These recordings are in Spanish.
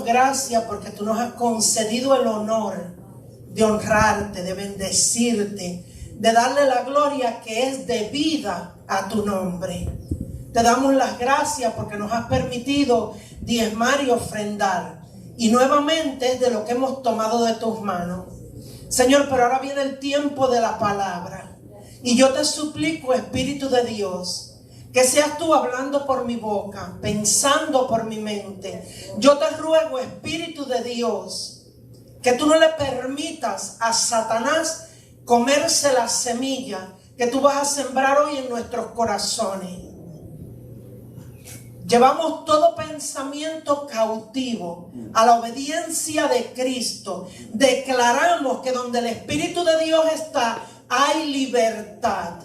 gracias porque tú nos has concedido el honor de honrarte, de bendecirte, de darle la gloria que es debida a tu nombre. Te damos las gracias porque nos has permitido diezmar y ofrendar. Y nuevamente es de lo que hemos tomado de tus manos. Señor, pero ahora viene el tiempo de la palabra. Y yo te suplico, Espíritu de Dios, que seas tú hablando por mi boca, pensando por mi mente. Yo te ruego, Espíritu de Dios, que tú no le permitas a Satanás comerse la semilla que tú vas a sembrar hoy en nuestros corazones. Llevamos todo pensamiento cautivo a la obediencia de Cristo. Declaramos que donde el Espíritu de Dios está, hay libertad.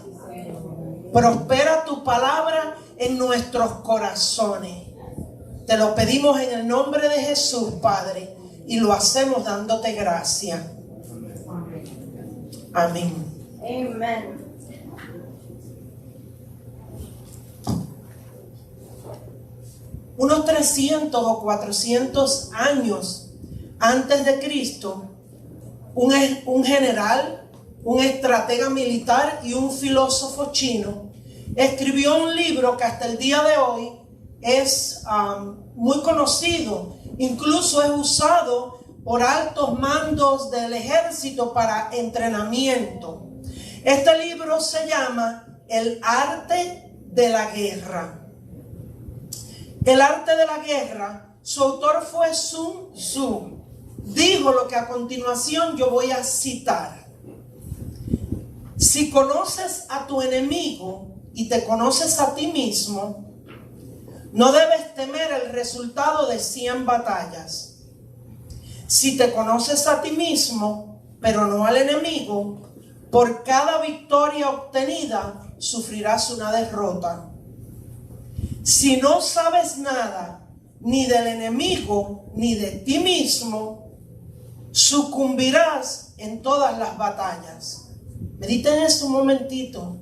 Prospera tu palabra en nuestros corazones. Te lo pedimos en el nombre de Jesús, Padre, y lo hacemos dándote gracias. Amén. Amen. Unos 300 o 400 años antes de Cristo, un general, un estratega militar y un filósofo chino escribió un libro que hasta el día de hoy es muy conocido. Incluso es usado por altos mandos del ejército para entrenamiento. Este libro se llama El arte de la guerra. El arte de la guerra, su autor fue Sun Tzu. Dijo lo que a continuación yo voy a citar. Si conoces a tu enemigo y te conoces a ti mismo, no debes temer el resultado de 100 batallas. Si te conoces a ti mismo, pero no al enemigo, por cada victoria obtenida sufrirás una derrota. Si no sabes nada, ni del enemigo, ni de ti mismo, sucumbirás en todas las batallas. Mediten eso un momentito.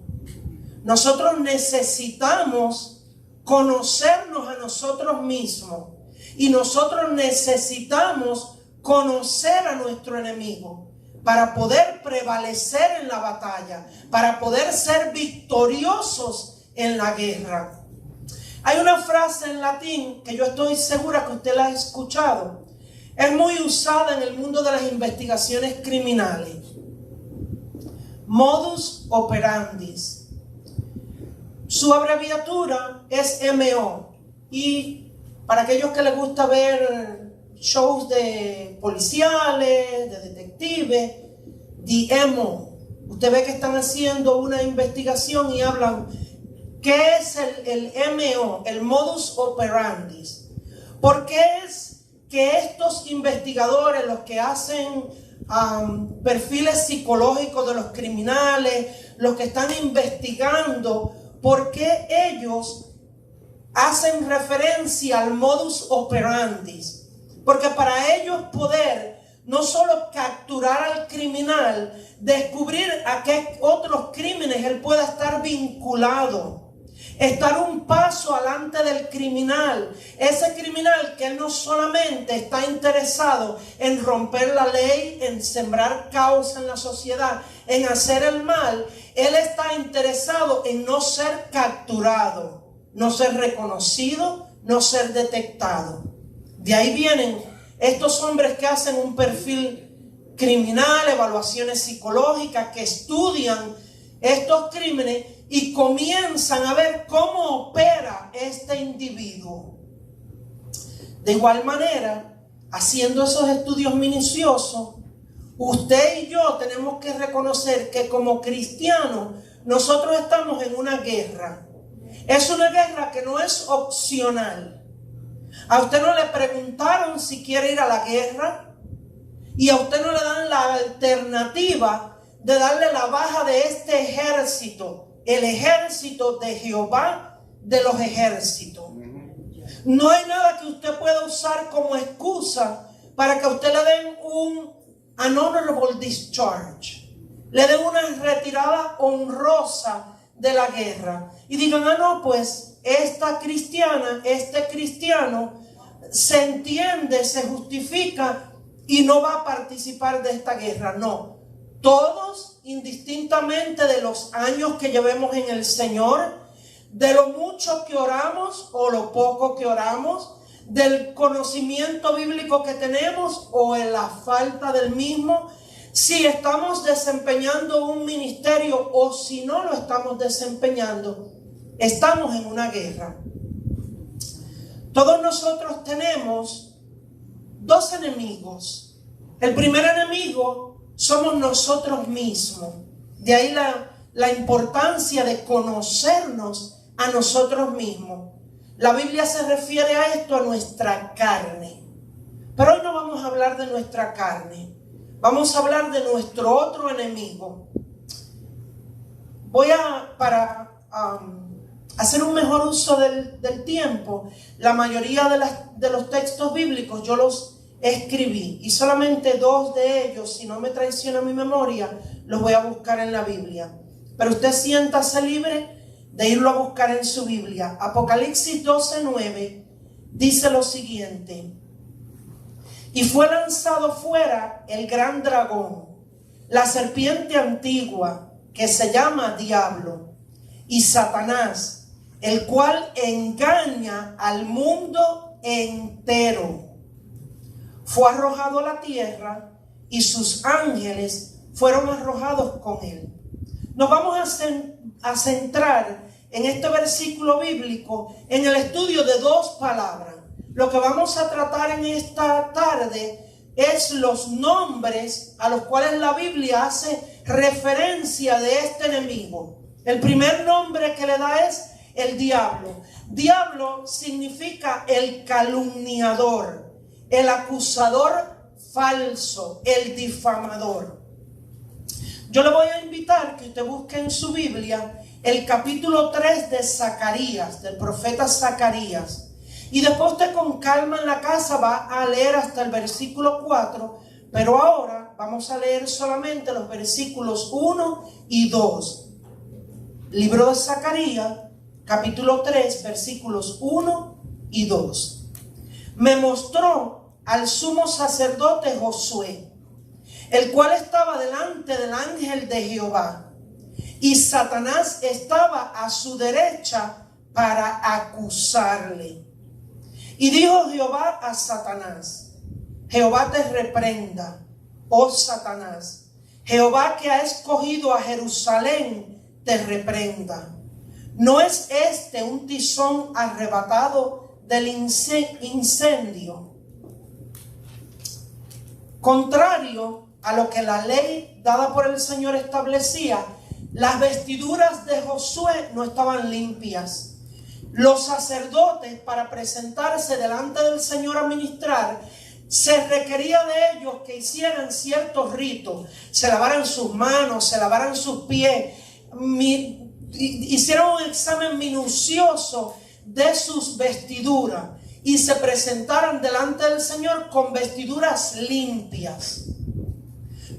Nosotros necesitamos conocernos a nosotros mismos. Y nosotros necesitamos conocer a nuestro enemigo para poder prevalecer en la batalla, para poder ser victoriosos en la guerra. Hay una frase en latín que yo estoy segura que usted la ha escuchado. Es muy usada en el mundo de las investigaciones criminales. Modus operandi. Su abreviatura es MO. Y para aquellos que les gusta ver shows de policiales, de detectives, the MO. Usted ve que están haciendo una investigación y hablan. ¿Qué es el MO, el modus operandi? ¿Por qué es que estos investigadores, los que hacen perfiles psicológicos de los criminales, los que están investigando, por qué ellos hacen referencia al modus operandi? Porque para ellos poder no solo capturar al criminal, descubrir a qué otros crímenes él pueda estar vinculado. Estar un paso adelante del criminal. Ese criminal que él no solamente está interesado en romper la ley, en sembrar caos en la sociedad, en hacer el mal. Él está interesado en no ser capturado, no ser reconocido, no ser detectado. De ahí vienen estos hombres que hacen un perfil criminal, evaluaciones psicológicas, que estudian estos crímenes y comienzan a ver cómo opera este individuo. De igual manera, haciendo esos estudios minuciosos, usted y yo tenemos que reconocer que como cristianos nosotros estamos en una guerra. Es una guerra que no es opcional. A usted no le preguntaron si quiere ir a la guerra y a usted no le dan la alternativa de darle la baja de este ejército. El ejército de Jehová de los ejércitos. No hay nada que usted pueda usar como excusa para que a usted le den un honorable discharge, le den una retirada honrosa de la guerra y digan, no, pues esta cristiana, este cristiano se entiende, se justifica y no va a participar de esta guerra. No, todos indistintamente de los años que llevemos en el Señor, de lo mucho que oramos o lo poco que oramos, del conocimiento bíblico que tenemos o en la falta del mismo, si estamos desempeñando un ministerio o si no lo estamos desempeñando, estamos en una guerra. Todos nosotros tenemos dos enemigos. El primer enemigo somos nosotros mismos. De ahí la importancia de conocernos a nosotros mismos. La Biblia se refiere a esto, a nuestra carne. Pero hoy no vamos a hablar de nuestra carne. Vamos a hablar de nuestro otro enemigo. Para hacer un mejor uso del tiempo, la mayoría de los textos bíblicos yo los escribí. Y solamente 2 de ellos, si no me traiciona mi memoria, los voy a buscar en la Biblia. Pero usted siéntase libre de irlo a buscar en su Biblia. Apocalipsis 12:9 dice lo siguiente: y fue lanzado fuera el gran dragón, la serpiente antigua, que se llama Diablo, y Satanás, el cual engaña al mundo entero. Fue arrojado a la tierra y sus ángeles fueron arrojados con él. Nos vamos a centrar en este versículo bíblico en el estudio de 2 palabras. Lo que vamos a tratar en esta tarde es los nombres a los cuales la Biblia hace referencia de este enemigo. El primer nombre que le da es el diablo. Diablo significa el calumniador, el acusador falso, el difamador. Yo le voy a invitar que usted busque en su Biblia el capítulo 3 de Zacarías, del profeta Zacarías. Y después usted con calma en la casa va a leer hasta el versículo 4. Pero ahora vamos a leer solamente los versículos 1 y 2. Libro de Zacarías, capítulo 3, versículos 1 y 2. Me mostró al sumo sacerdote Josué, el cual estaba delante del ángel de Jehová, y Satanás estaba a su derecha para acusarle. Y dijo Jehová a Satanás: Jehová te reprenda, oh Satanás. Jehová, que ha escogido a Jerusalén, te reprenda. ¿No es este un tizón arrebatado del incendio? Contrario a lo que la ley dada por el Señor establecía, las vestiduras de Josué no estaban limpias. Los sacerdotes, para presentarse delante del Señor a ministrar, se requería de ellos que hicieran ciertos ritos, se lavaran sus manos, se lavaran sus pies, hicieron un examen minucioso de sus vestiduras y se presentaran delante del Señor con vestiduras limpias.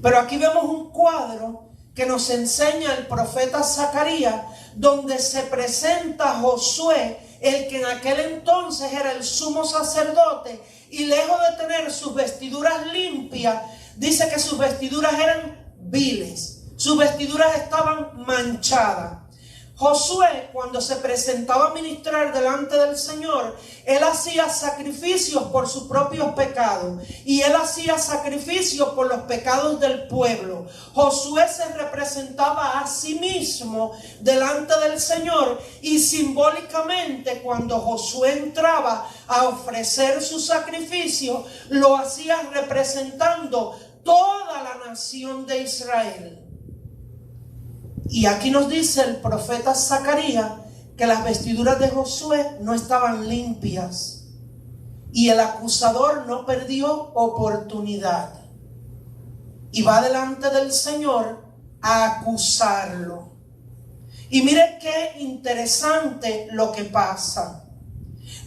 Pero aquí vemos un cuadro que nos enseña el profeta Zacarías, donde se presenta Josué, el que en aquel entonces era el sumo sacerdote, y lejos de tener sus vestiduras limpias, dice que sus vestiduras eran viles, sus vestiduras estaban manchadas. Josué, cuando se presentaba a ministrar delante del Señor, él hacía sacrificios por sus propios pecados y él hacía sacrificios por los pecados del pueblo. Josué se representaba a sí mismo delante del Señor, y simbólicamente, cuando Josué entraba a ofrecer su sacrificio, lo hacía representando toda la nación de Israel. Y aquí nos dice el profeta Zacarías que las vestiduras de Josué no estaban limpias y el acusador no perdió oportunidad y va delante del Señor a acusarlo. Y mire qué interesante lo que pasa.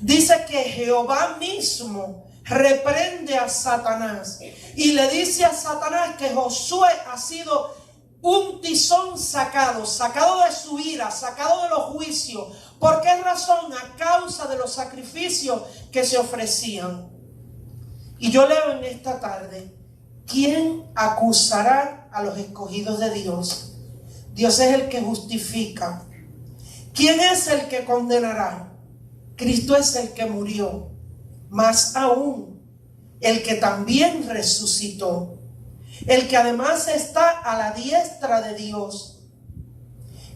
Dice que Jehová mismo reprende a Satanás y le dice a Satanás que Josué ha sido un tizón sacado de su ira, sacado de los juicios. ¿Por qué razón? A causa de los sacrificios que se ofrecían. Y yo leo en esta tarde, ¿quién acusará a los escogidos de Dios? Dios es el que justifica. ¿Quién es el que condenará? Cristo es el que murió, más aún, el que también resucitó, el que además está a la diestra de Dios,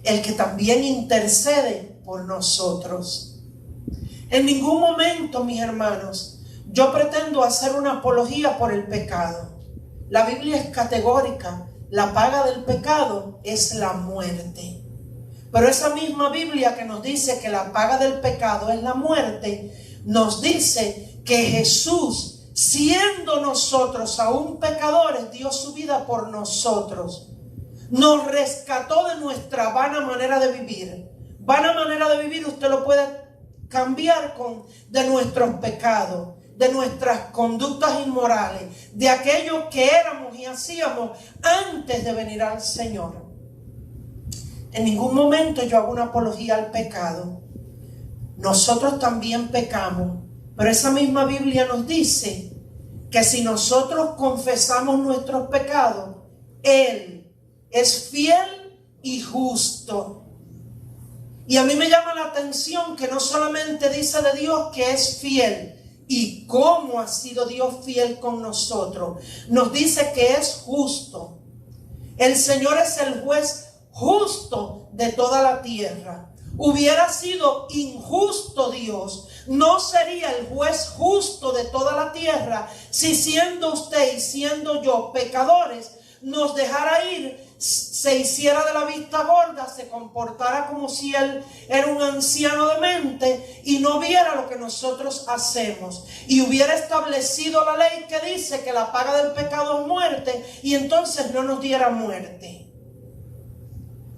el que también intercede por nosotros. En ningún momento, mis hermanos, yo pretendo hacer una apología por el pecado. La Biblia es categórica. La paga del pecado es la muerte. Pero esa misma Biblia que nos dice que la paga del pecado es la muerte, nos dice que Jesús, siendo nosotros aún pecadores, dio su vida por nosotros. Nos rescató de nuestra vana manera de vivir. Vana manera de vivir usted lo puede cambiar de nuestros pecados, de nuestras conductas inmorales, de aquello que éramos y hacíamos antes de venir al Señor. En ningún momento yo hago una apología al pecado. Nosotros también pecamos, pero esa misma Biblia nos dice que si nosotros confesamos nuestros pecados, Él es fiel y justo. Y a mí me llama la atención que no solamente dice de Dios que es fiel, y cómo ha sido Dios fiel con nosotros. Nos dice que es justo. El Señor es el juez justo de toda la tierra. Hubiera sido injusto Dios, no sería el juez justo de toda la tierra si siendo usted y siendo yo pecadores nos dejara ir, se hiciera de la vista gorda, se comportara como si él era un anciano demente y no viera lo que nosotros hacemos, y hubiera establecido la ley que dice que la paga del pecado es muerte, y entonces no nos diera muerte.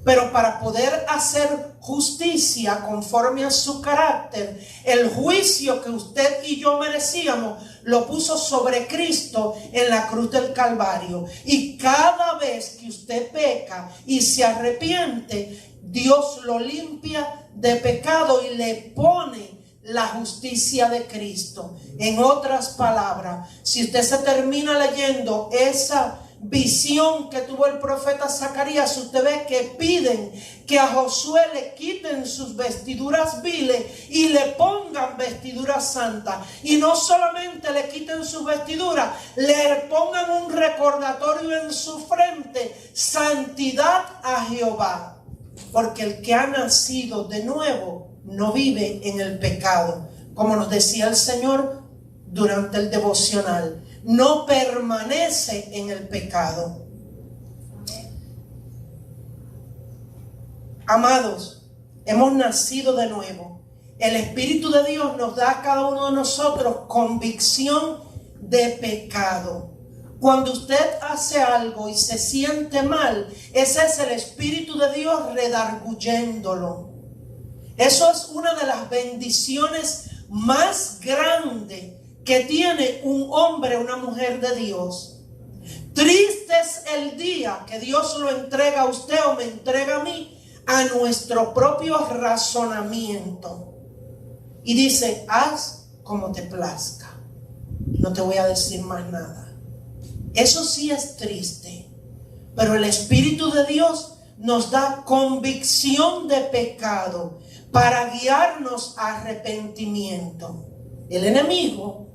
Pero para poder hacer justicia conforme a su carácter, el juicio que usted y yo merecíamos lo puso sobre Cristo en la cruz del Calvario. Y cada vez que usted peca y se arrepiente, Dios lo limpia de pecado y le pone la justicia de Cristo. En otras palabras, si usted se termina leyendo esa visión que tuvo el profeta Zacarías, usted ve que piden que a Josué le quiten sus vestiduras viles y le pongan vestiduras santas. Y no solamente le quiten sus vestiduras, le pongan un recordatorio en su frente: santidad a Jehová. Porque el que ha nacido de nuevo no vive en el pecado. Como nos decía el Señor durante el devocional, no permanece en el pecado. Amados, hemos nacido de nuevo. El Espíritu de Dios nos da a cada uno de nosotros convicción de pecado. Cuando usted hace algo y se siente mal, ese es el Espíritu de Dios redarguyéndolo. Eso es una de las bendiciones más grandes que tiene un hombre o una mujer de Dios. Triste es el día que Dios lo entrega a usted o me entrega a mí a nuestro propio razonamiento y dice: haz como te plazca, no te voy a decir más nada. Eso sí es triste, pero el Espíritu de Dios nos da convicción de pecado para guiarnos a arrepentimiento. El enemigo,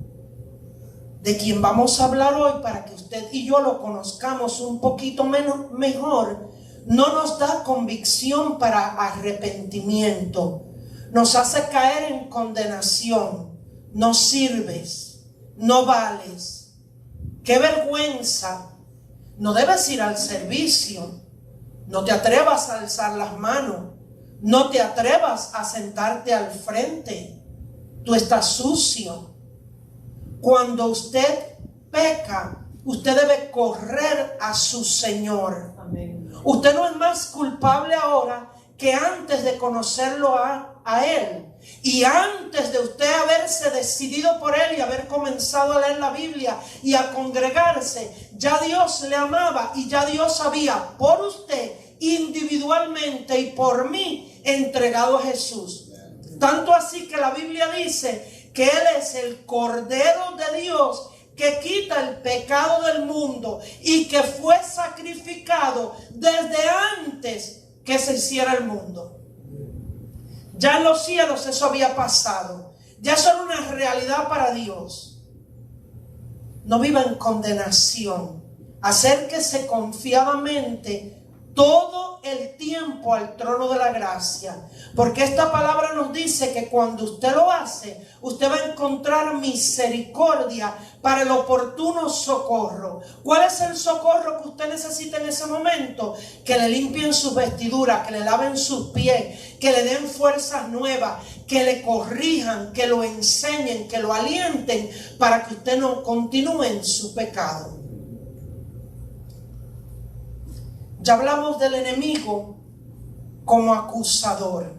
de quien vamos a hablar hoy para que usted y yo lo conozcamos un poquito mejor, no nos da convicción para arrepentimiento. Nos hace caer en condenación. No sirves, no vales. ¡Qué vergüenza! No debes ir al servicio. No te atrevas a alzar las manos. No te atrevas a sentarte al frente. Tú estás sucio. Cuando usted peca, usted debe correr a su Señor. Amén. Usted no es más culpable ahora que antes de conocerlo a Él. Y antes de usted haberse decidido por Él y haber comenzado a leer la Biblia y a congregarse, ya Dios le amaba y ya Dios había por usted individualmente y por mí entregado a Jesús. Tanto así que la Biblia dice que Él es el Cordero de Dios que quita el pecado del mundo y que fue sacrificado desde antes que se hiciera el mundo. Ya en los cielos eso había pasado. Ya eso era una realidad para Dios. No viva en condenación. Acérquese confiadamente todo el tiempo al trono de la gracia, porque esta palabra nos dice que cuando usted lo hace, usted va a encontrar misericordia para el oportuno socorro. ¿Cuál es el socorro que usted necesita en ese momento? Que le limpien sus vestiduras, que le laven sus pies, que le den fuerzas nuevas, que le corrijan, que lo enseñen, que lo alienten para que usted no continúe en su pecado. Ya hablamos del enemigo como acusador.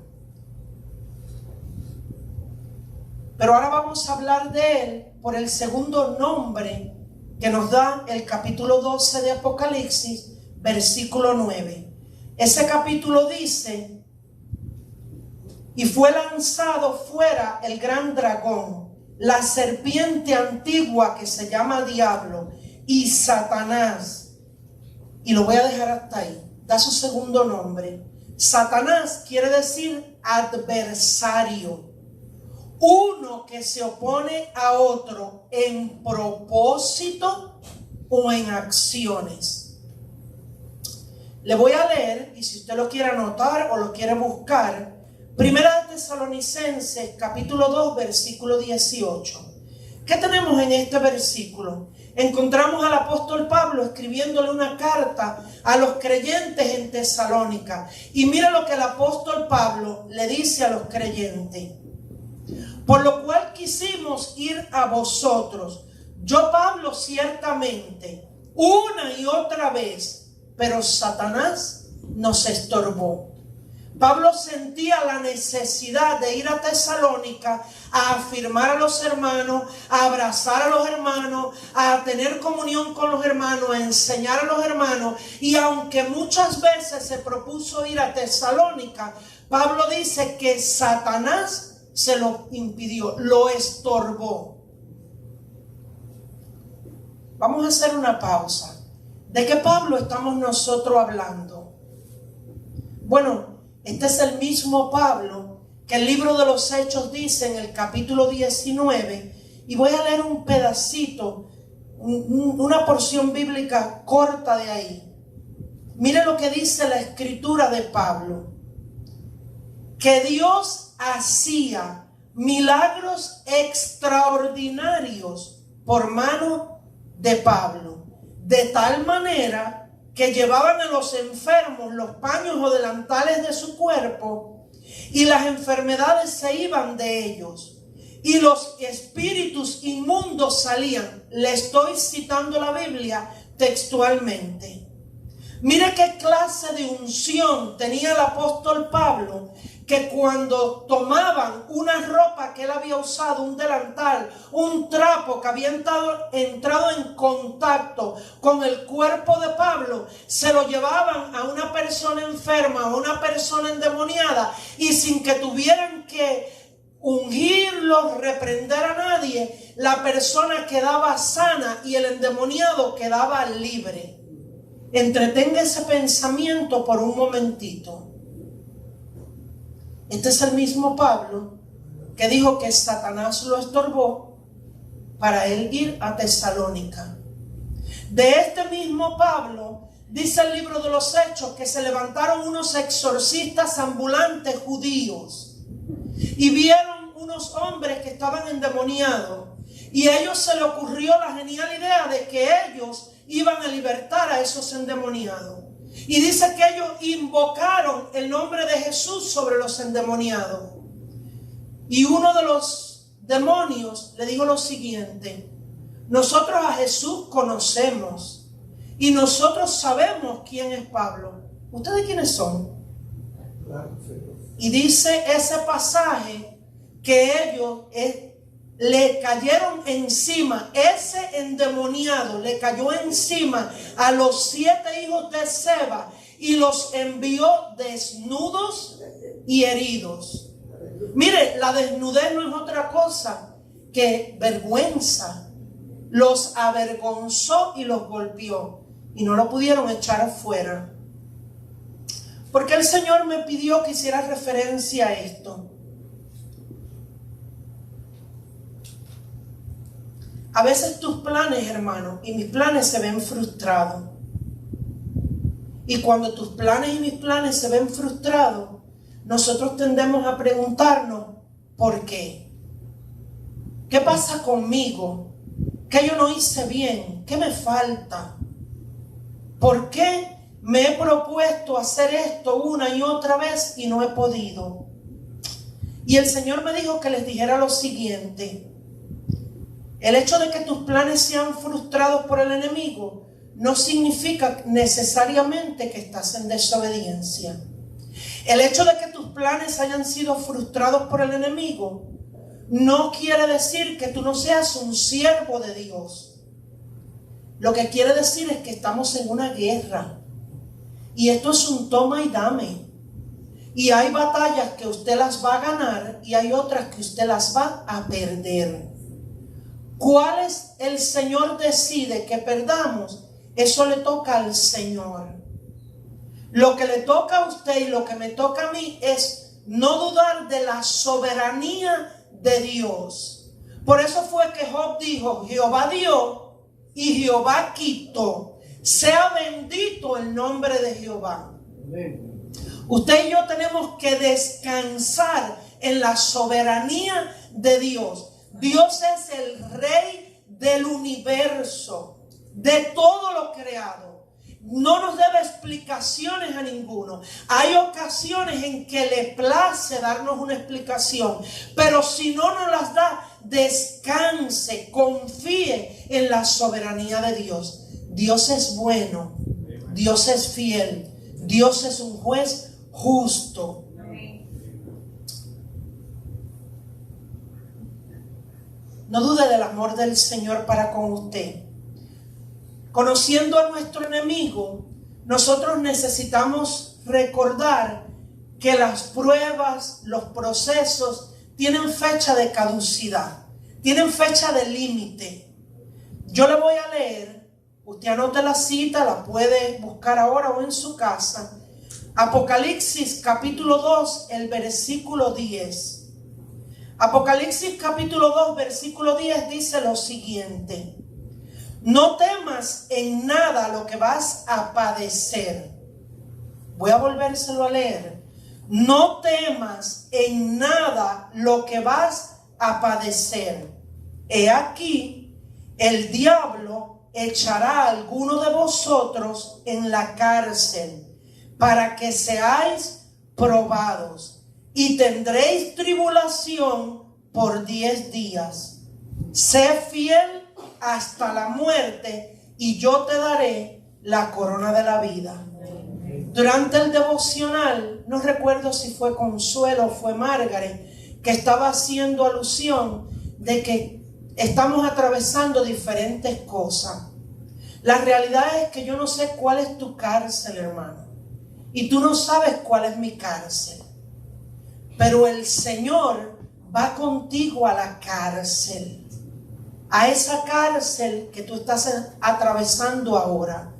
Pero ahora vamos a hablar de él por el segundo nombre que nos da el capítulo 12 de Apocalipsis, versículo 9. Ese capítulo dice: y fue lanzado fuera el gran dragón, la serpiente antigua que se llama Diablo y Satanás. Y lo voy a dejar hasta ahí. Da su segundo nombre. Satanás quiere decir adversario. Uno que se opone a otro en propósito o en acciones. Le voy a leer, y si usted lo quiere anotar o lo quiere buscar, Primera de Tesalonicenses, capítulo 2, versículo 18. ¿Qué tenemos en este versículo? Encontramos al apóstol Pablo escribiéndole una carta a los creyentes en Tesalónica. Y mira lo que el apóstol Pablo le dice a los creyentes: por lo cual quisimos ir a vosotros, yo Pablo ciertamente, una y otra vez, pero Satanás nos estorbó. Pablo sentía la necesidad de ir a Tesalónica a afirmar a los hermanos, a abrazar a los hermanos, a tener comunión con los hermanos, a enseñar a los hermanos. Y aunque muchas veces se propuso ir a Tesalónica, Pablo dice que Satanás se lo impidió, lo estorbó. Vamos a hacer una pausa. ¿De qué Pablo estamos nosotros hablando? Bueno, este es el mismo Pablo que el libro de los Hechos dice en el capítulo 19, y voy a leer un pedacito, una porción bíblica corta de ahí. Mire lo que dice la escritura de Pablo: que Dios hacía milagros extraordinarios por mano de Pablo, de tal manera que llevaban a los enfermos los paños o delantales de su cuerpo, y las enfermedades se iban de ellos, y los espíritus inmundos salían. Le estoy citando la Biblia textualmente. Mire qué clase de unción tenía el apóstol Pablo, que cuando tomaban una ropa que él había usado, un delantal, un trapo que había entrado en contacto con el cuerpo de Pablo, se lo llevaban a una persona enferma, a una persona endemoniada, y sin que tuvieran que ungirlo, reprender a nadie, la persona quedaba sana y el endemoniado quedaba libre. Entretenga ese pensamiento por un momentito. Este es el mismo Pablo que dijo que Satanás lo estorbó para él ir a Tesalónica. De este mismo Pablo dice el libro de los Hechos que se levantaron unos exorcistas ambulantes judíos y vieron unos hombres que estaban endemoniados, y a ellos se les ocurrió la genial idea de que ellos iban a libertar a esos endemoniados. Y dice que ellos invocaron el nombre de Jesús sobre los endemoniados. Y uno de los demonios le dijo lo siguiente: nosotros a Jesús conocemos y nosotros sabemos quién es Pablo. ¿Ustedes quiénes son? Y dice ese pasaje que ellos le cayeron encima, ese endemoniado le cayó encima a los 7 hijos de Seba y los envió desnudos y heridos. Mire, la desnudez no es otra cosa que vergüenza. Los avergonzó y los golpeó y no lo pudieron echar afuera. Porque el Señor me pidió que hiciera referencia a esto. A veces tus planes, hermano, y mis planes se ven frustrados. Y cuando tus planes y mis planes se ven frustrados, nosotros tendemos a preguntarnos, ¿por qué? ¿Qué pasa conmigo? ¿Qué yo no hice bien? ¿Qué me falta? ¿Por qué me he propuesto hacer esto una y otra vez y no he podido? Y el Señor me dijo que les dijera lo siguiente. El hecho de que tus planes sean frustrados por el enemigo no significa necesariamente que estás en desobediencia. El hecho de que tus planes hayan sido frustrados por el enemigo no quiere decir que tú no seas un siervo de Dios. Lo que quiere decir es que estamos en una guerra. Y esto es un toma y dame. Y hay batallas que usted las va a ganar y hay otras que usted las va a perder. ¿Cuáles el Señor decide que perdamos? Eso le toca al Señor. Lo que le toca a usted y lo que me toca a mí es no dudar de la soberanía de Dios. Por eso fue que Job dijo, Jehová dio y Jehová quitó. Sea bendito el nombre de Jehová. Amén. Usted y yo tenemos que descansar en la soberanía de Dios. Dios es el Rey del universo, de todo lo creado. No nos debe explicaciones a ninguno. Hay ocasiones en que le place darnos una explicación, pero si no nos las da, descanse, confíe en la soberanía de Dios. Dios es bueno, Dios es fiel, Dios es un juez justo. No dude del amor del Señor para con usted. Conociendo a nuestro enemigo, nosotros necesitamos recordar que las pruebas, los procesos tienen fecha de caducidad, tienen fecha de límite. Yo le voy a leer, usted anote la cita, la puede buscar ahora o en su casa. Apocalipsis capítulo 2, el versículo 10. Apocalipsis capítulo 2, versículo 10 dice lo siguiente. No temas en nada lo que vas a padecer. Voy a volvérselo a leer. No temas en nada lo que vas a padecer. He aquí, el diablo echará a alguno de vosotros en la cárcel para que seáis probados. Y tendréis tribulación por 10 días. Sé fiel hasta la muerte y yo te daré la corona de la vida. Durante el devocional, no recuerdo si fue Consuelo o fue Margaret, que estaba haciendo alusión de que estamos atravesando diferentes cosas. La realidad es que yo no sé cuál es tu cárcel, hermano. Y tú no sabes cuál es mi cárcel. Pero el Señor va contigo a la cárcel. A esa cárcel que tú estás atravesando ahora.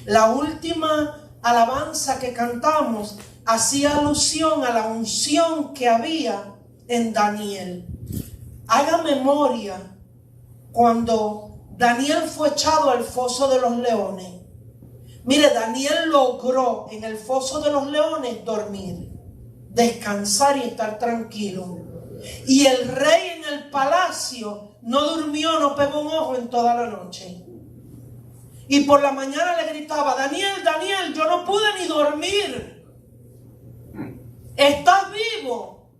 La última alabanza que cantamos hacía alusión a la unción que había en Daniel. Haga memoria cuando Daniel fue echado al foso de los leones. Mire, Daniel logró en el foso de los leones dormir, descansar y estar tranquilo. Y el rey en el palacio no durmió, no pegó un ojo en toda la noche. Y por la mañana le gritaba, Daniel, Daniel, yo no pude ni dormir. ¿Estás vivo?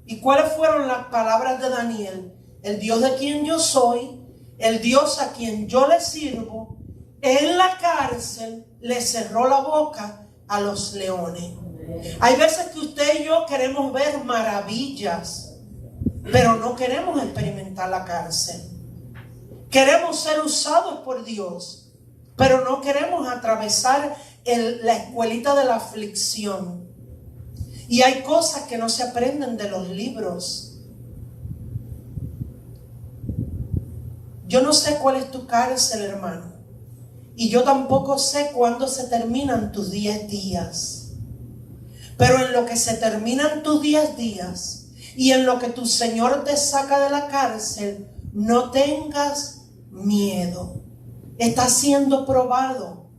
¿Y cuáles fueron las palabras de Daniel? El Dios de quien yo soy, el Dios a quien yo le sirvo, en la cárcel le cerró la boca a los leones. Hay veces que usted y yo queremos ver maravillas, pero no queremos experimentar la cárcel. Queremos ser usados por Dios, pero no queremos atravesar la escuelita de la aflicción. Y hay cosas que no se aprenden de los libros. Yo no sé cuál es tu cárcel, hermano. Y yo tampoco sé cuándo se terminan tus 10 días. Pero en lo que se terminan tus 10 días y en lo que tu Señor te saca de la cárcel, no tengas miedo. Estás siendo probado.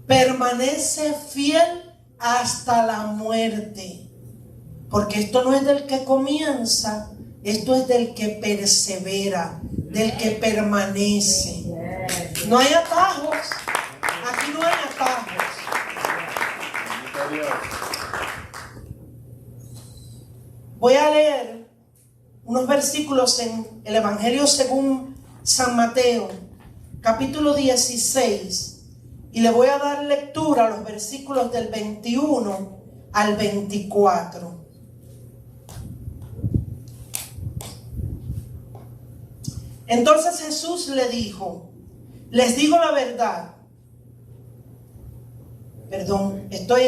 Permanece fiel hasta la muerte. Porque esto no es del que comienza, esto es del que persevera, del que permanece. No hay atajos. Aquí no hay atajos. Voy a leer unos versículos en el Evangelio según San Mateo, capítulo 16, y le voy a dar lectura a los versículos del 21 al 24. Entonces Jesús le dijo: les digo la verdad. Perdón, estoy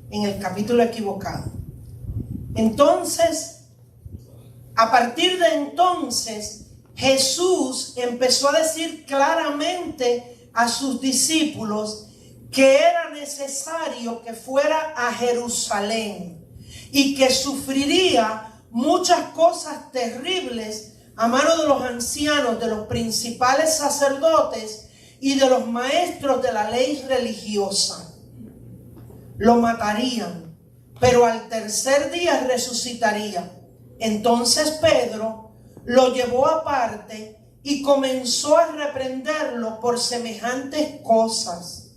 en el capítulo equivocado. Entonces, a partir de entonces, Jesús empezó a decir claramente a sus discípulos que era necesario que fuera a Jerusalén y que sufriría muchas cosas terribles a mano de los ancianos, de los principales sacerdotes y de los maestros de la ley religiosa. Lo matarían, pero al tercer día resucitaría. Entonces Pedro lo llevó aparte y comenzó a reprenderlo por semejantes cosas.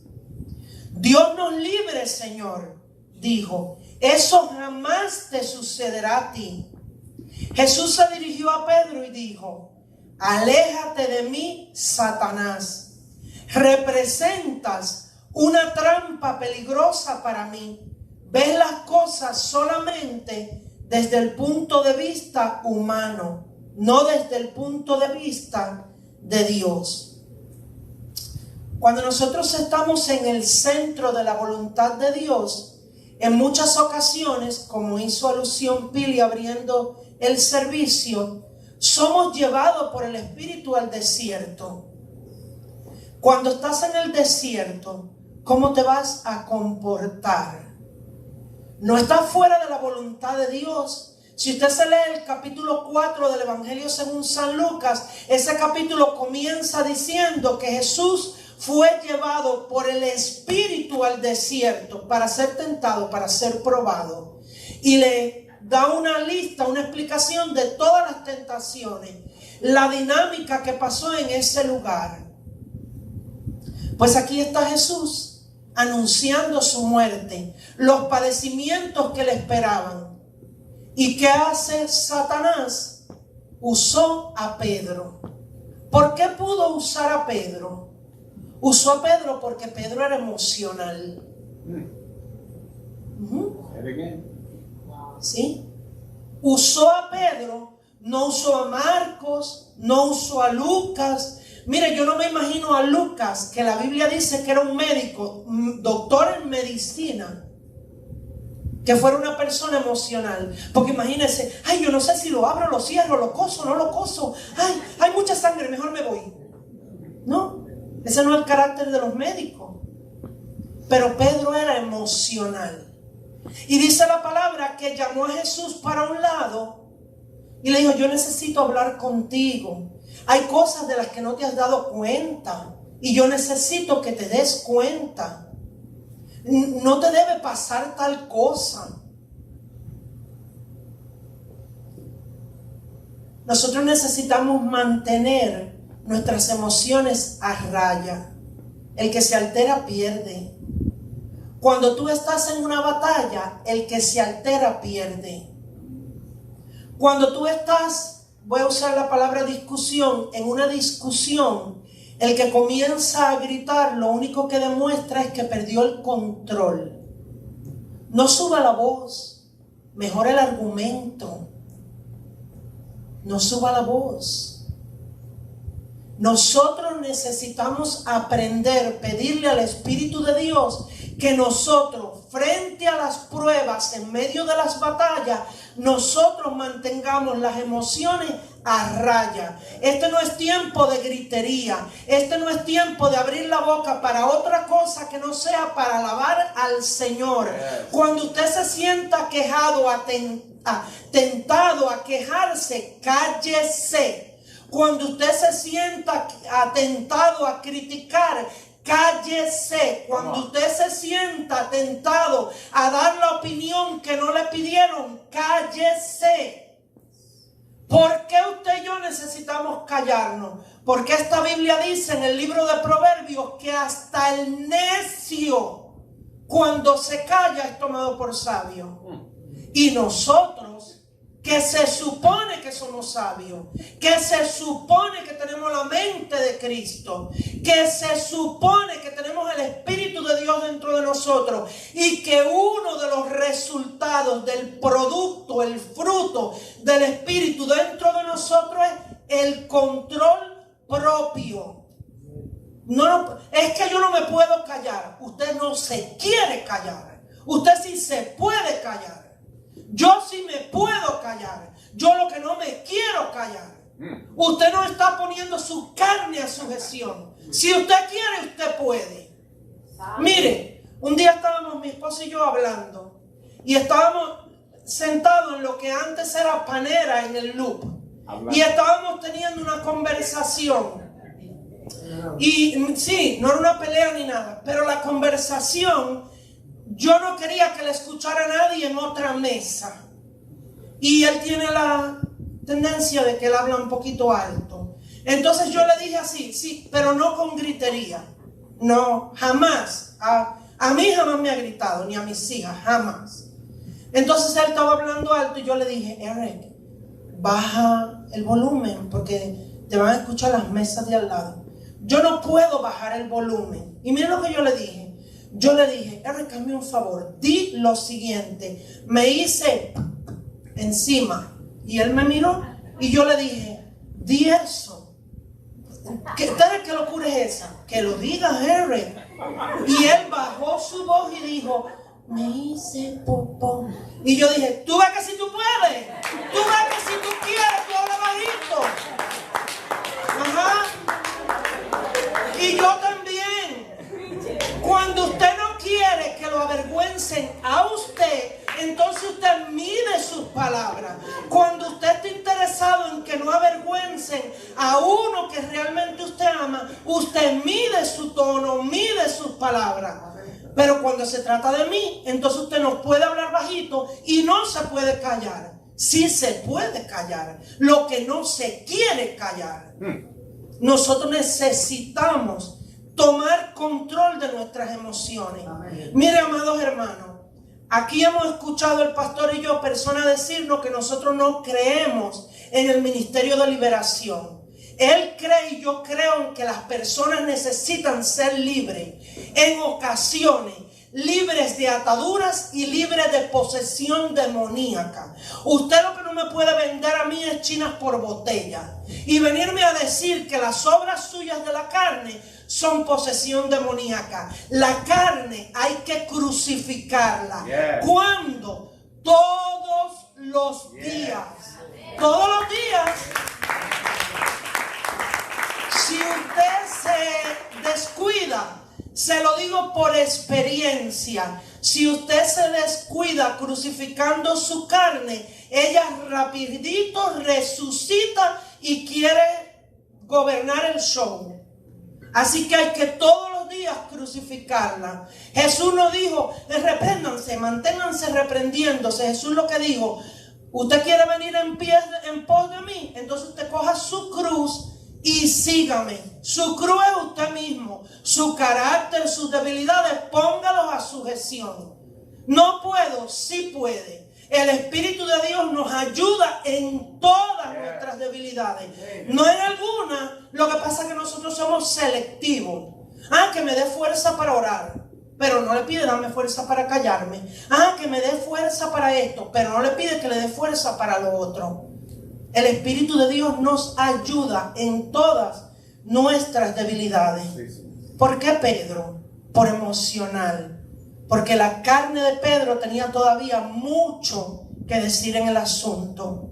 Dios nos libre, Señor, dijo, eso jamás te sucederá a ti. Jesús se dirigió a Pedro y dijo: aléjate de mí, Satanás. Representas una trampa peligrosa para mí. Ves las cosas solamente desde el punto de vista humano, no desde el punto de vista de Dios. Cuando nosotros estamos en el centro de la voluntad de Dios, en muchas ocasiones, como hizo alusión Pili abriendo el servicio, somos llevados por el Espíritu al desierto. Cuando estás en el desierto, ¿cómo te vas a comportar? No estás fuera de la voluntad de Dios. Si usted se lee el capítulo 4 del Evangelio según San Lucas, ese capítulo comienza diciendo que Jesús fue llevado por el Espíritu al desierto para ser tentado, para ser probado. Y le da una lista, una explicación de todas las tentaciones, la dinámica que pasó en ese lugar. Pues aquí está Jesús anunciando su muerte, los padecimientos que le esperaban. ¿Y qué hace Satanás? Usó a Pedro. ¿Por qué pudo usar a Pedro? Usó a Pedro porque Pedro era emocional. ¿Sí? Usó a Pedro, no usó a Marcos, no usó a Lucas. Mire, yo no me imagino a Lucas, que la Biblia dice que era un médico, doctor en medicina, que fuera una persona emocional. Porque imagínense, ay, yo no sé si lo abro, lo cierro, lo coso, no lo coso. Ay, hay mucha sangre, mejor me voy. No, ese no es el carácter de los médicos. Pero Pedro era emocional. Y dice la palabra que llamó a Jesús para un lado y le dijo: yo necesito hablar contigo. Hay cosas de las que no te has dado cuenta y yo necesito que te des cuenta. No te debe pasar tal cosa. Nosotros necesitamos mantener nuestras emociones a raya. El que se altera pierde. Cuando tú estás en una batalla, el que se altera pierde. Cuando tú estás, voy a usar la palabra discusión, en una discusión, el que comienza a gritar, lo único que demuestra es que perdió el control. No suba la voz, mejora el argumento. no suba la voz. Nosotros necesitamos aprender, pedirle al Espíritu de Dios que nosotros, frente a las pruebas, en medio de las batallas, nosotros mantengamos las emociones a raya. Este no es tiempo de gritería. Este no es tiempo de abrir la boca para otra cosa que no sea para alabar al Señor. Cuando usted se sienta quejado, tentado a quejarse, cállese. Cuando usted se sienta atentado a criticar, cállese. Cuando usted se sienta tentado a dar la opinión que no le pidieron, cállese. ¿Por qué usted y yo necesitamos callarnos? Porque esta Biblia dice en el libro de Proverbios que hasta el necio, cuando se calla, es tomado por sabio. Y nosotros, que se supone que somos sabios, que se supone que tenemos la mente de Cristo, que se supone que tenemos el Espíritu de Dios dentro de nosotros, y que uno de los resultados del producto, el fruto del Espíritu dentro de nosotros es el control propio. No, es que yo no me puedo callar. Usted no se quiere callar. Usted sí se puede callar. Yo sí me puedo callar. Yo lo que no me quiero callar. Usted no está poniendo su carne a sujeción. Si usted quiere, usted puede. Mire, un día estábamos mi esposo y yo hablando. Y estábamos sentados en lo que antes era Panera en el Loop. Y estábamos teniendo una conversación. Y sí, no era una pelea ni nada. Pero la conversación, yo no quería que le escuchara a nadie en otra mesa. Y él tiene la tendencia de que él habla un poquito alto. Entonces yo le dije así, sí, pero no con gritería. No, jamás. A mí jamás me ha gritado, ni a mis hijas, jamás. Entonces él estaba hablando alto y yo le dije, Eric, baja el volumen porque te van a escuchar las mesas de al lado. Yo no puedo bajar el volumen. Y mira lo que yo le dije. Yo le dije, Eric, hazme un favor, di lo siguiente. Me hice encima y él me miró y yo le dije, di eso. ¿Qué locura es esa? Que lo diga Eric. Y él bajó su voz y dijo, me hice popó. Y yo dije, tú ves que si tú puedes, tú ves que si tú quieres, tú hablas bajito. Ajá. Y yo también. Cuando usted no quiere que lo avergüencen a usted, entonces usted mide sus palabras. Cuando usted está interesado en que no avergüencen a uno que realmente usted ama, usted mide su tono, mide sus palabras. Pero cuando se trata de mí, entonces usted no puede hablar bajito y no se puede callar. Sí se puede callar, lo que no se quiere callar. Nosotros necesitamos tomar control de nuestras emociones. Amén. Mire, amados hermanos, aquí hemos escuchado el pastor y yo personas decirnos que nosotros no creemos en el ministerio de liberación. Él cree y yo creo en que las personas necesitan ser libres en ocasiones, libres de ataduras y libres de posesión demoníaca. Usted lo que no me puede vender a mí es chinas por botella y venirme a decir que las obras suyas de la carne son posesión demoníaca. La carne hay que crucificarla. ¿Cuándo? Todos los días. Todos los días. Si usted se descuida, se lo digo por experiencia, si usted se descuida crucificando su carne, ella rapidito resucita y quiere gobernar el show. Así que hay que todos los días crucificarla. Jesús no dijo, repréndanse, manténganse reprendiéndose. Jesús lo que dijo, usted quiere venir en pos de mí, entonces usted coja su cruz y sígame. Su cruz es usted mismo. Su carácter, sus debilidades, póngalos a sujeción. No puedo, sí puede. El Espíritu de Dios nos ayuda en todas nuestras debilidades. No en algunas. Lo que pasa es que nosotros somos selectivos. Que me dé fuerza para orar, pero no le pide dame fuerza para callarme. Que me dé fuerza para esto, pero no le pide que le dé fuerza para lo otro. El Espíritu de Dios nos ayuda en todas nuestras debilidades. ¿Por qué Pedro? Por emocional. Porque la carne de Pedro tenía todavía mucho que decir en el asunto.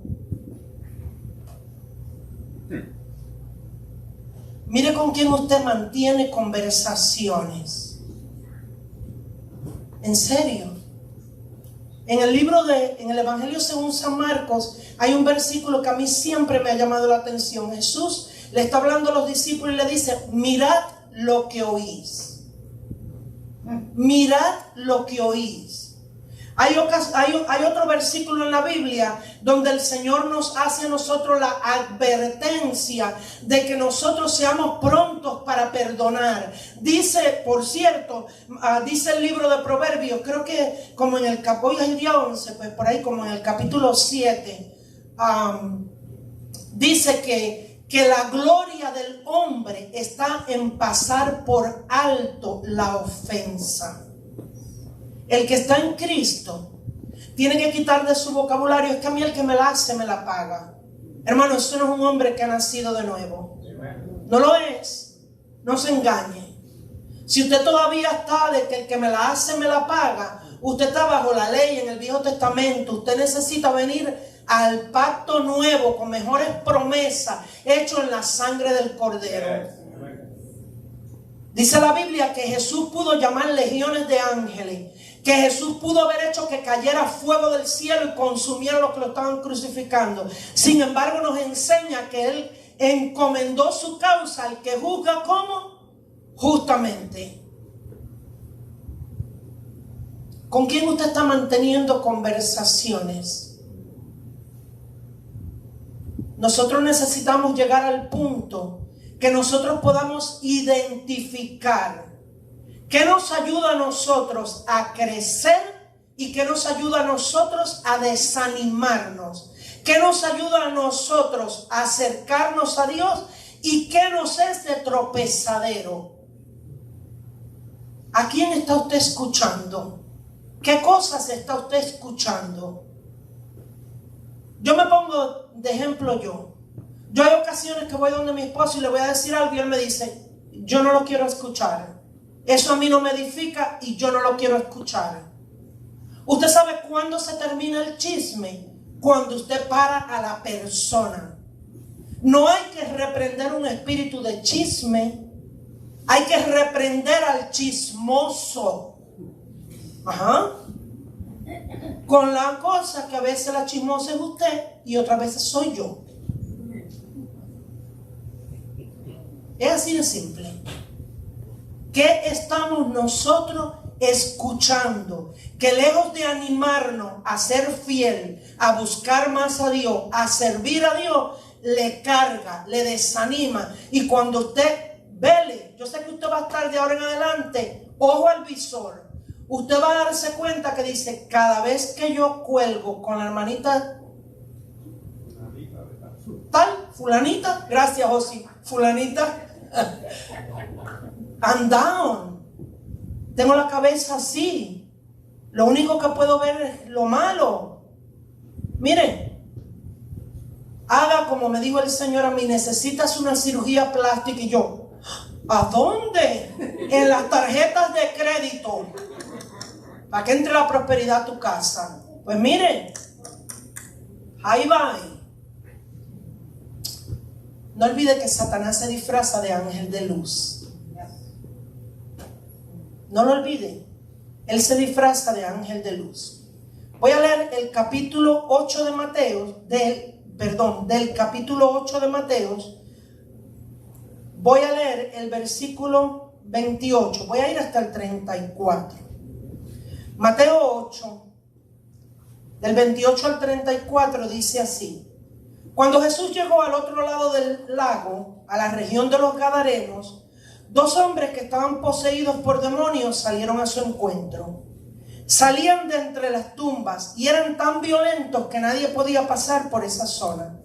Mire con quién usted mantiene conversaciones. En serio. En el Evangelio según San Marcos hay un versículo que a mí siempre me ha llamado la atención. Jesús le está hablando a los discípulos y le dice: mirad lo que oís. Mirad lo que oís. Hay otro versículo en la Biblia donde el Señor nos hace a nosotros la advertencia de que nosotros seamos prontos para perdonar. Dice, por cierto, dice el libro de Proverbios, creo que como en el capítulo 11, pues por ahí como en el capítulo 7, dice que la gloria del hombre está en pasar por alto la ofensa. El que está en Cristo tiene que quitar de su vocabulario: es que a mí el que me la hace me la paga. Hermano, eso no es un hombre que ha nacido de nuevo. No lo es. No se engañe. Si usted todavía está de que el que me la hace me la paga, usted está bajo la ley en el Viejo Testamento. Usted necesita venir al pacto nuevo con mejores promesas hecho en la sangre del Cordero. Dice la Biblia que Jesús pudo llamar legiones de ángeles, que Jesús pudo haber hecho que cayera fuego del cielo y consumiera a los que lo estaban crucificando. Sin embargo, nos enseña que Él encomendó su causa al que juzga como justamente. ¿Con quién usted está manteniendo conversaciones? Nosotros necesitamos llegar al punto que nosotros podamos identificar qué nos ayuda a nosotros a crecer y qué nos ayuda a nosotros a desanimarnos, qué nos ayuda a nosotros a acercarnos a Dios y qué nos es de tropezadero. ¿A quién está usted escuchando? ¿Qué cosas está usted escuchando? Yo me pongo de ejemplo yo. Yo hay ocasiones que voy donde mi esposo y le voy a decir algo y él me dice: yo no lo quiero escuchar. Eso a mí no me edifica y yo no lo quiero escuchar. ¿Usted sabe cuándo se termina el chisme? Cuando usted para a la persona. No hay que reprender un espíritu de chisme. Hay que reprender al chismoso. Ajá. Con la cosa que a veces la chismosa es usted y otras veces soy yo. Es así de simple. ¿Qué estamos nosotros escuchando? Que lejos de animarnos a ser fiel, a buscar más a Dios, a servir a Dios, le carga, le desanima. Y cuando usted vele, yo sé que usted va a estar de ahora en adelante, ojo al visor. Usted va a darse cuenta que dice: cada vez que yo cuelgo con la hermanita tal, fulanita, gracias Josi, fulanita, I'm down. Tengo la cabeza así. Lo único que puedo ver es lo malo. Mire, haga como me dijo el Señor a mí: necesitas una cirugía plástica. Y yo: ¿a dónde? En las tarjetas de crédito, para que entre la prosperidad a tu casa. Pues mire, ahí va. No olvide que Satanás se disfraza de ángel de luz. No lo olvide. Él se disfraza de ángel de luz. Voy a leer el capítulo 8 de Mateo, del capítulo 8 de Mateo. Voy a leer el versículo 28. Voy a ir hasta el 34. Mateo 8, del 28 al 34, dice así: cuando Jesús llegó al otro lado del lago, a la región de los Gadarenos, dos hombres que estaban poseídos por demonios salieron a su encuentro. Salían de entre las tumbas y eran tan violentos que nadie podía pasar por esa zona.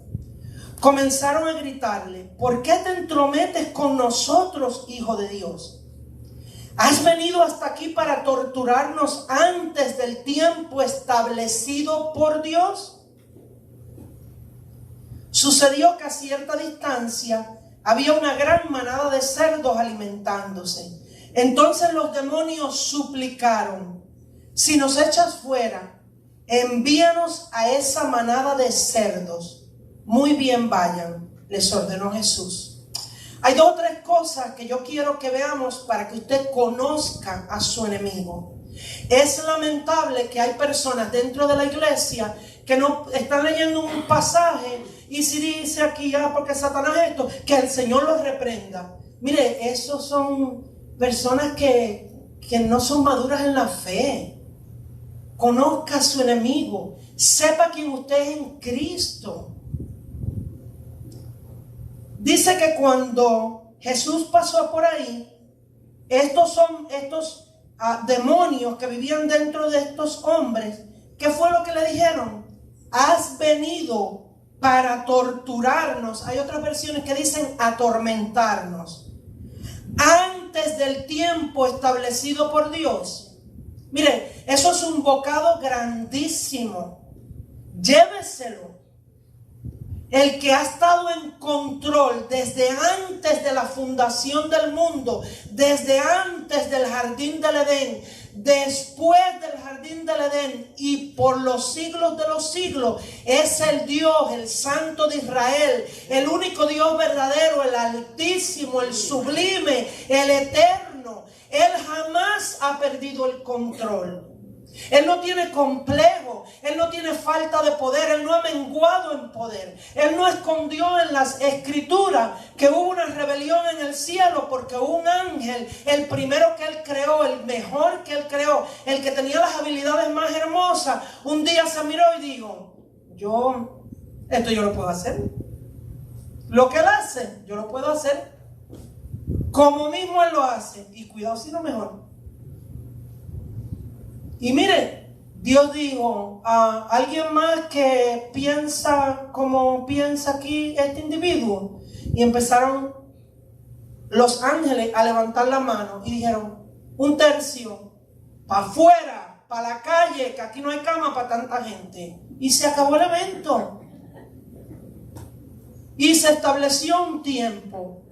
Comenzaron a gritarle: ¿por qué te entrometes con nosotros, Hijo de Dios? ¿Has venido hasta aquí para torturarnos antes del tiempo establecido por Dios? Sucedió que a cierta distancia había una gran manada de cerdos alimentándose. Entonces los demonios suplicaron: si nos echas fuera, envíanos a esa manada de cerdos. Muy bien, vayan, les ordenó Jesús. Hay 2 o 3 cosas que yo quiero que veamos para que usted conozca a su enemigo. Es lamentable que hay personas dentro de la iglesia que no están leyendo un pasaje y si dice aquí, porque Satanás esto, que el Señor los reprenda. Mire, esos son personas que no son maduras en la fe. Conozca a su enemigo, sepa quién usted es en Cristo. Dice que cuando Jesús pasó por ahí, estos demonios que vivían dentro de estos hombres, ¿qué fue lo que le dijeron? Has venido para torturarnos. Hay otras versiones que dicen atormentarnos antes del tiempo establecido por Dios. Mire, eso es un bocado grandísimo. Lléveselo. El que ha estado en control desde antes de la fundación del mundo, desde antes del jardín del Edén, después del jardín del Edén y por los siglos de los siglos, es el Dios, el Santo de Israel, el único Dios verdadero, el Altísimo, el Sublime, el Eterno. Él jamás ha perdido el control. Él no tiene complejo, Él no tiene falta de poder, Él no ha menguado en poder. Él no escondió en las escrituras que hubo una rebelión en el cielo porque un ángel, el primero que Él creó, el mejor que Él creó, el que tenía las habilidades más hermosas, un día se miró y dijo: esto yo lo puedo hacer. Lo que Él hace, yo lo puedo hacer. Como mismo Él lo hace. Y cuidado si no mejor. Y mire, Dios dijo a alguien más que piensa como piensa aquí este individuo. Y empezaron los ángeles a levantar la mano y dijeron: 1/3, para afuera, para la calle, que aquí no hay cama para tanta gente. Y se acabó el evento. Y se estableció un tiempo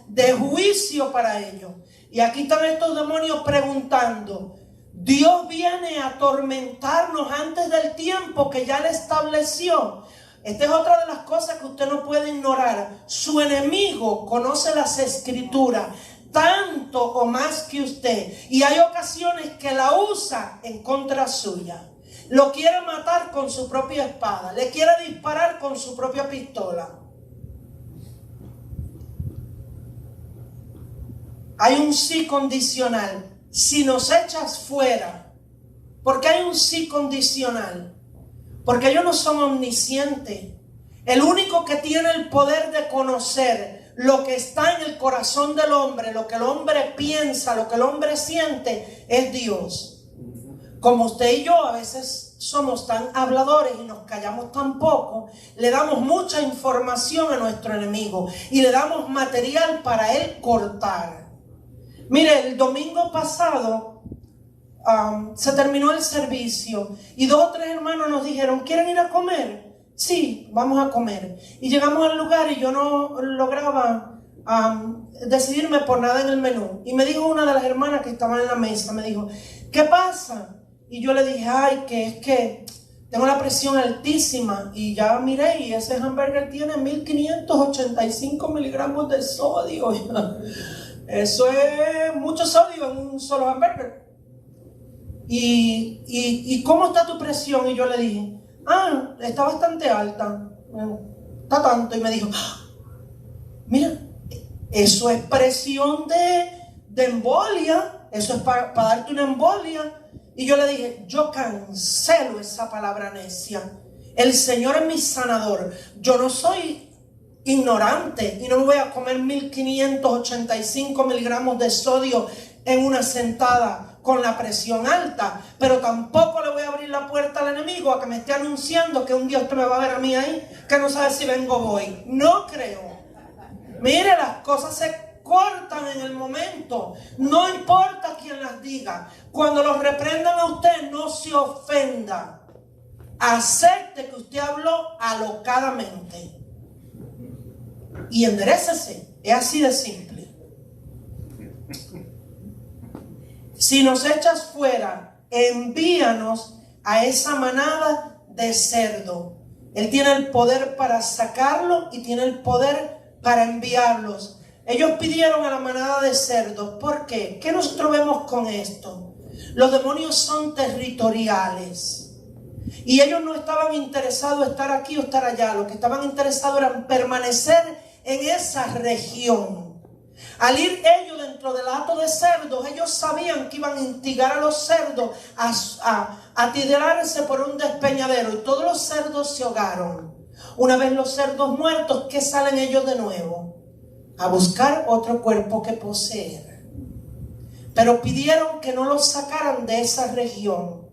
de juicio para ellos. Y aquí están estos demonios preguntando: Dios viene a atormentarnos antes del tiempo que ya le estableció. Esta es otra de las cosas que usted no puede ignorar. Su enemigo conoce las escrituras tanto o más que usted. Y hay ocasiones que la usa en contra suya. Lo quiere matar con su propia espada. Le quiere disparar con su propia pistola. Hay un sí condicional. Si nos echas fuera. ¿Por qué hay un sí condicional? Porque ellos no son omniscientes. El único que tiene el poder de conocer lo que está en el corazón del hombre, lo que el hombre piensa, lo que el hombre siente, es Dios. Como usted y yo a veces somos tan habladores y nos callamos tan poco, le damos mucha información a nuestro enemigo y le damos material para él cortar. Mire, el domingo pasado se terminó el servicio y 2 o 3 hermanos nos dijeron: ¿quieren ir a comer? Sí, vamos a comer. Y llegamos al lugar y yo no lograba decidirme por nada en el menú. Y me dijo una de las hermanas que estaban en la mesa, me dijo: ¿qué pasa? Y yo le dije: ay, que es que tengo la presión altísima. Y ya miré y ese hamburger tiene 1585 miligramos de sodio. Eso es mucho sodio en un solo hamburger. ¿Y cómo está tu presión? Y yo le dije: está bastante alta. Está tanto. Y me dijo: mira, eso es presión de embolia. Eso es para darte una embolia. Y yo le dije: yo cancelo esa palabra necia. El Señor es mi sanador. Yo no soy ignorante y no me voy a comer 1585 miligramos de sodio en una sentada con la presión alta, pero tampoco le voy a abrir la puerta al enemigo a que me esté anunciando que un día usted me va a ver a mí ahí, que no sabe si vengo o voy. No creo. Mire, las cosas se cortan en el momento, no importa quién las diga. Cuando los reprendan a usted, no se ofenda. acepte que usted habló alocadamente y enderécese. Es así de simple. Si nos echas fuera, envíanos a esa manada de cerdo. Él tiene el poder para sacarlo y tiene el poder para enviarlos. Ellos pidieron a la manada de cerdos. ¿Por qué? ¿Qué nosotros vemos con esto? Los demonios son territoriales. Y ellos no estaban interesados en estar aquí o estar allá. Lo que estaban interesados era en permanecer en esa región. Al ir ellos dentro del hato de cerdos, ellos sabían que iban a instigar a los cerdos a tirarse por un despeñadero. Y todos los cerdos se ahogaron. Una vez los cerdos muertos, ¿qué salen ellos de nuevo? A buscar otro cuerpo que poseer. Pero pidieron que no los sacaran de esa región.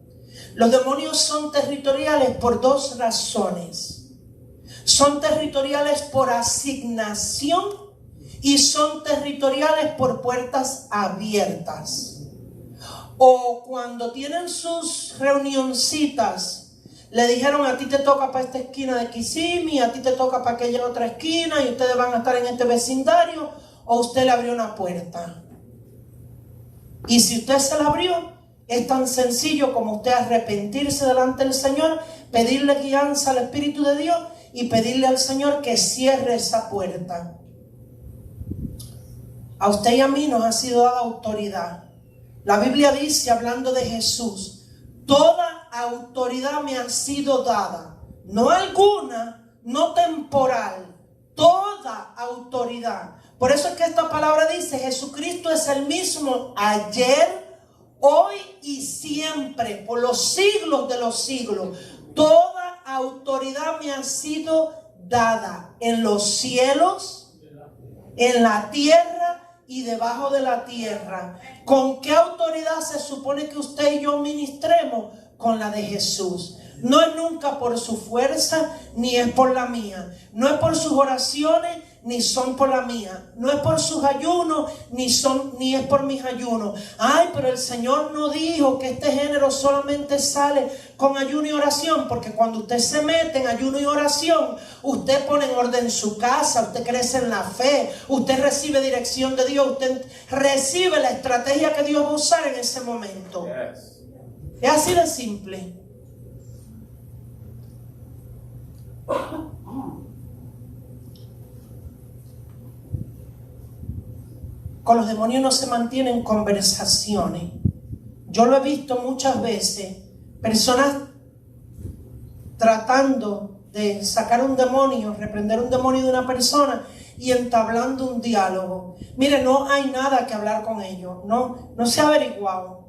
Los demonios son territoriales por dos razones. Son territoriales por asignación y son territoriales por puertas abiertas. O cuando tienen sus reunioncitas, le dijeron: a ti te toca para esta esquina de Kissimmee, a ti te toca para aquella otra esquina y ustedes van a estar en este vecindario. O usted le abrió una puerta. Y si usted se la abrió, es tan sencillo como usted arrepentirse delante del Señor, pedirle guianza al Espíritu de Dios y pedirle al Señor que cierre esa puerta. A usted y a mí nos ha sido dada autoridad. La Biblia dice, hablando de Jesús: toda autoridad me ha sido dada. No alguna, no temporal. Toda autoridad. Por eso es que esta palabra dice: Jesucristo es el mismo ayer, hoy y siempre, por los siglos de los siglos. Toda autoridad me ha sido dada en los cielos, en la tierra y debajo de la tierra. ¿Con qué autoridad se supone que usted y yo ministremos? Con la de Jesús. No es nunca por su fuerza, ni es por la mía. No es por sus oraciones, ni son por la mía. No es por sus ayunos, ni es por mis ayunos. Ay, pero el Señor no dijo que este género solamente sale con ayuno y oración. Porque cuando usted se mete en ayuno y oración, usted pone en orden su casa, usted crece en la fe, usted recibe dirección de Dios, usted recibe la estrategia que Dios va a usar en ese momento. Yes. Es así de simple. Con los demonios no se mantienen conversaciones. Yo lo he visto muchas veces, personas tratando de sacar un demonio, reprender un demonio de una persona y entablando un diálogo. Mire, no hay nada que hablar con ellos. No se ha averiguado.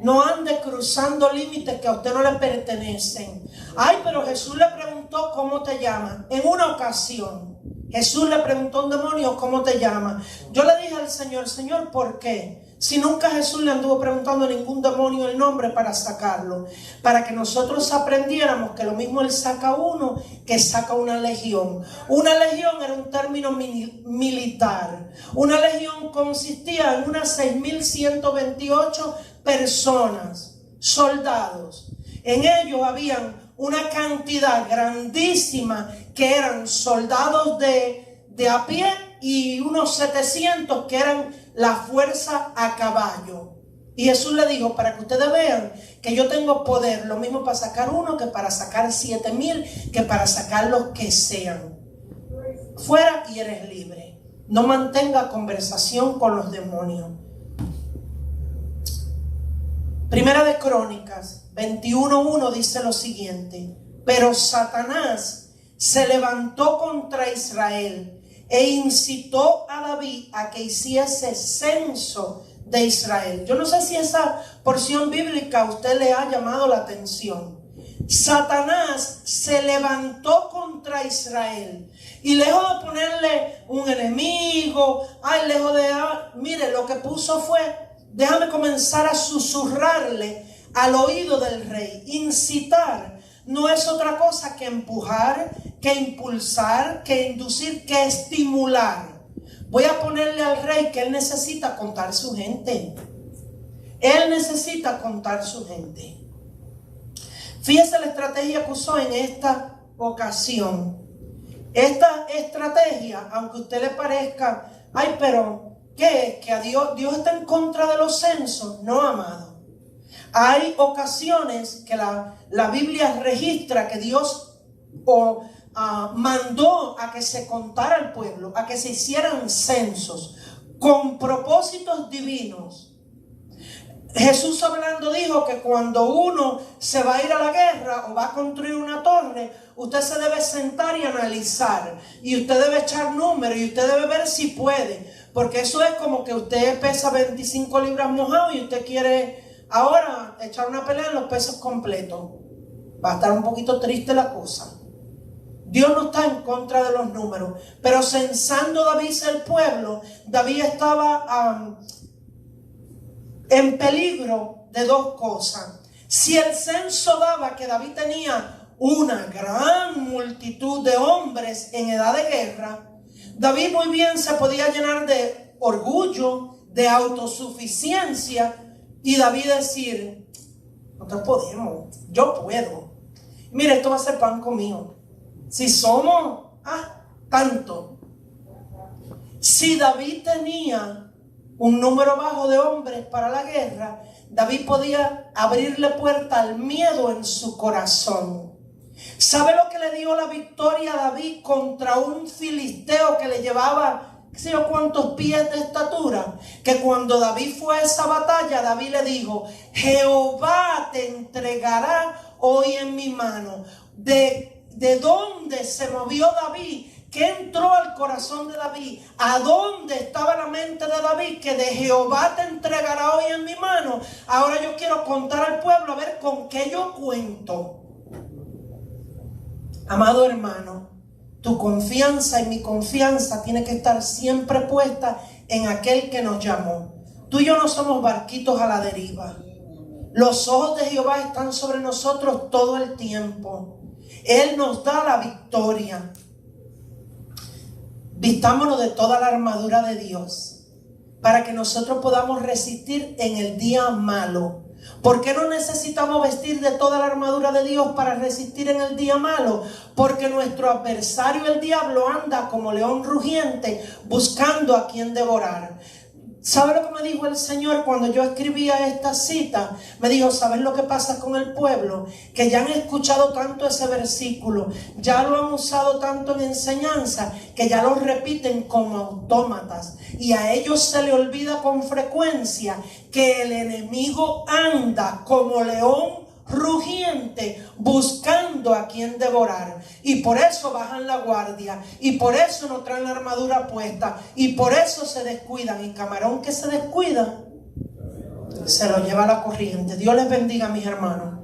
No ande cruzando límites que a usted no le pertenecen. Ay, pero Jesús le preguntó: ¿cómo te llamas? En una ocasión, Jesús le preguntó a un demonio: ¿cómo te llamas? Yo le dije al Señor: Señor, ¿por qué? Si nunca Jesús le anduvo preguntando a ningún demonio el nombre para sacarlo. Para que nosotros aprendiéramos que lo mismo Él saca uno que saca una legión. Una legión era un término militar. Una legión consistía en unas 6.128 personas, soldados. En ellos habían una cantidad grandísima que eran soldados de a pie y unos 700 que eran la fuerza a caballo. Y Jesús le dijo: para que ustedes vean que yo tengo poder, lo mismo para sacar uno que para sacar 7,000, que para sacar los que sean. Fuera y eres libre. No mantenga conversación con los demonios. Primera de Crónicas 21:1 dice lo siguiente: pero Satanás se levantó contra Israel e incitó a David a que hiciese censo de Israel. Yo no sé si esa porción bíblica a usted le ha llamado la atención. Satanás se levantó contra Israel y lejos de ponerle un enemigo, mire, lo que puso fue: déjame comenzar a susurrarle al oído del rey. Incitar no es otra cosa que empujar, que impulsar, que inducir, que estimular. Voy a ponerle al rey que él necesita contar su gente. Él necesita contar su gente. Fíjese la estrategia que usó en esta ocasión. Esta estrategia, aunque a usted le parezca, ay, pero ¿qué? ¿Que a Dios está en contra de los censos? No, amado. Hay ocasiones que la Biblia registra que Dios mandó a que se contara el pueblo, a que se hicieran censos con propósitos divinos. Jesús hablando dijo que cuando uno se va a ir a la guerra o va a construir una torre, usted se debe sentar y analizar, y usted debe echar números, y usted debe ver si puede, porque eso es como que usted pesa 25 libras mojado y usted quiere ahora echar una pelea en los pesos completos. Va a estar un poquito triste la cosa. Dios no está en contra de los números, pero censando David el pueblo, David estaba en peligro de dos cosas. Si el censo daba que David tenía una gran multitud de hombres en edad de guerra, David muy bien se podía llenar de orgullo, de autosuficiencia, y David decir, nosotros podemos, yo puedo. Mire, esto va a ser pan conmigo. Si somos tanto. Si David tenía un número bajo de hombres para la guerra, David podía abrirle puerta al miedo en su corazón. ¿Sabe lo que le dio la victoria a David contra un filisteo que le llevaba, qué sé yo cuántos pies de estatura? Que cuando David fue a esa batalla, David le dijo, Jehová te entregará hoy en mi mano. ¿De dónde se movió David? ¿Qué entró al corazón de David? ¿A dónde estaba la mente de David? Que de Jehová te entregará hoy en mi mano. Ahora yo quiero contar al pueblo a ver con qué yo cuento. Amado hermano, tu confianza y mi confianza tiene que estar siempre puesta en aquel que nos llamó. Tú y yo no somos barquitos a la deriva. Los ojos de Jehová están sobre nosotros todo el tiempo. Él nos da la victoria. Vistámonos de toda la armadura de Dios para que nosotros podamos resistir en el día malo. ¿Por qué no necesitamos vestir de toda la armadura de Dios para resistir en el día malo? Porque nuestro adversario, el diablo, anda como león rugiente buscando a quien devorar. ¿Sabe lo que me dijo el Señor cuando yo escribía esta cita? Me dijo, ¿sabes lo que pasa con el pueblo? Que ya han escuchado tanto ese versículo, ya lo han usado tanto en enseñanza, que ya lo repiten como autómatas. Y a ellos se le olvida con frecuencia que el enemigo anda como león rugiente buscando a quien devorar, y por eso bajan la guardia, y por eso no traen la armadura puesta, y por eso se descuidan, y camarón que se descuida se lo lleva la corriente. Dios les bendiga, mis hermanos.